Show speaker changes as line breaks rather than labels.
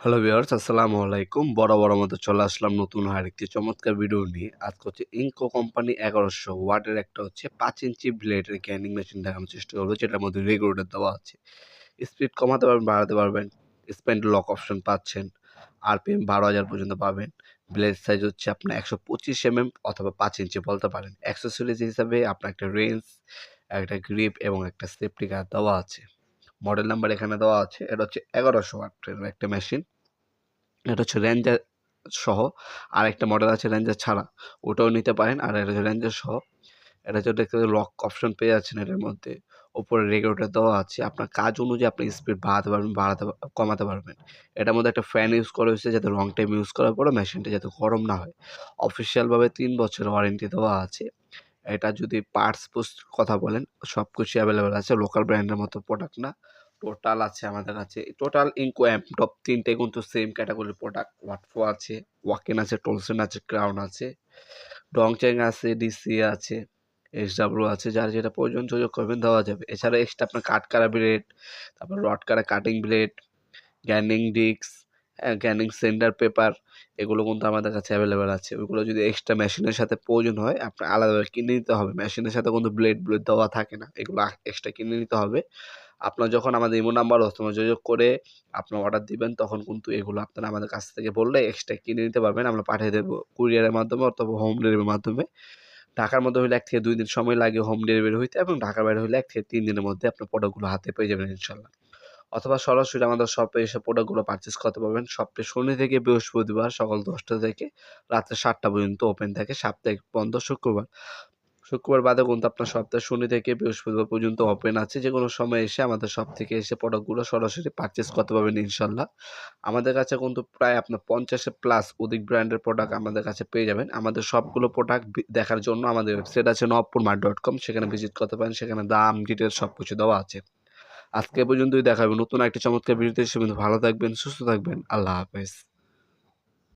Hello viewers, আসসালামু আলাইকুম। বরাবর মতো চলে আসলাম নতুন আরেকটি চমৎকার ভিডিও নিয়ে। আজকে হচ্ছে ইনকো কোম্পানি 1100 ওয়াটের একটা হচ্ছে 5 ইঞ্চি ব্লেডের গ্যানিং মেশিন দেখানোর চেষ্টা করবো, যেটার মধ্যে রেগুলেটর দেওয়া আছে। স্পিড কমাতে পারবেন, বাড়াতে পারবেন। স্প্যান্ড লক অপশন পাচ্ছেন। আরপিএম 12,000 পর্যন্ত পাবেন। ব্লেড সাইজ হচ্ছে আপনার 125 অথবা 5 ইঞ্চি বলতে পারেন। অ্যাক্সেসরিজ হিসাবে আপনার একটা রেঞ্জ, একটা গ্রিপ এবং একটা সেফটি গার্ড দেওয়া আছে। মডেল নাম্বার এখানে দেওয়া আছে। এটা হচ্ছে 1100 ওয়াটের একটা মেশিন। এটা হচ্ছে রেঞ্জার সহ। আরেকটা মডেল আছে রেঞ্জার ছাড়া, ওটাও নিতে পারেন। আর এটা হচ্ছে রেঞ্জার সহ। এটা হচ্ছে দেখতে লক অপশন পেয়ে যাচ্ছেন এটার মধ্যে। উপরে রেগুলেটর দেওয়া আছে। আপনার কাজ অনুযায়ী আপনি স্পিড বাড়াতে পারবেন, কমাতে পারবেন। এটার মধ্যে একটা ফ্যান ইউজ করা হয়েছে যাতে লং টাইম ইউজ করার পরে মেশিনটা যাতে গরম না হয়। অফিসিয়ালভাবে 3 বছরের ওয়ারেন্টি দেওয়া আছে। এটা যদি পার্টস পোস্ট কথা বলেন, সব কিছুই অ্যাভেলেবেল আছে। লোকাল ব্র্যান্ডের মতো প্রোডাক্ট না। টোটাল আছে আমাদের কাছে টোটাল ইনকো টপ 3টে কিন্তু সেম ক্যাটাগরির প্রোডাক্ট। ওয়াটফো আছে, ওয়াকেন আছে, টলসেন আছে, ক্রাউন আছে, ডংচ্যাং আছে, ডিসি আছে, এসডাব্লিউ আছে। যার যেটা প্রয়োজন যোগাযোগ করবেন, দেওয়া যাবে। এছাড়া এক্সট্রা আপনার কাট কাটা ব্লেড, তারপর রড কাটা কাটিং ব্লেড, গ্যানিং ডিস্ক, গ্যানিং সেন্টার পেপার, এগুলো কিন্তু আমাদের কাছে অ্যাভেলেবেল আছে। ওইগুলো যদি এক্সট্রা মেশিনের সাথে প্রয়োজন হয়, আপনার আলাদাভাবে কিনে নিতে হবে। মেশিনের সাথে কিন্তু ব্লেড দেওয়া থাকে না, এগুলো এক্সট্রা কিনে নিতে হবে। আপনার যখন আমাদের ইমো নাম্বার অথবা যোগাযোগ করে আপনার অর্ডার দিবেন, তখন কিন্তু এগুলো আপনারা আমাদের কাছ থেকে বললে এক্সট্রা কিনে নিতে পারবেন। আমরা পাঠিয়ে দেবো কুরিয়ারের মাধ্যমে অথবা হোম ডেলিভারির মাধ্যমে। ঢাকার মধ্যে হইলে 1 থেকে 2 দিন সময় লাগে হোম ডেলিভারি হইতে, এবং ঢাকার বাইরে হইলে 1 থেকে 3 দিনের মধ্যে আপনার প্রোডাক্টগুলো হাতে পেয়ে যাবেন ইনশাল্লাহ। অথবা সরাসরি আমাদের শপে এসে প্রোডাক্টগুলো পারচেজ করতে পারবেন। শপটি শনি থেকে বৃহস্পতিবার সকাল 10টা থেকে রাত্রে 7টা পর্যন্ত ওপেন থাকে। সাপ্তাহিক বন্ধ শুক্রবার। শুক্রবার বাদে কিন্তু আপনার সপ্তাহে শনি থেকে বৃহস্পতিবার পর্যন্ত ওপেন আছে। যেকোনো সময় এসে আমাদের শপ থেকে এসে প্রোডাক্টগুলো সরাসরি পারচেজ করতে পারবেন ইনশাল্লাহ। আমাদের কাছে কিন্তু প্রায় আপনার 50 এর প্লাস অধিক ব্র্যান্ডের প্রোডাক্ট আমাদের কাছে পেয়ে যাবেন। আমাদের সবগুলো প্রোডাক্ট দেখার জন্য আমাদের ওয়েবসাইট আছে navapurmart.com, সেখানে ভিজিট করতে পারেন। সেখানে দাম, ডিটেইলস সবকিছু দেওয়া আছে। আজকে এ পর্যন্তই, দেখা হবে নতুন একটি চমৎকার ভিডিওতে। সে পর্যন্ত ভালো থাকবেন, সুস্থ থাকবেন। আল্লাহ হাফেজ।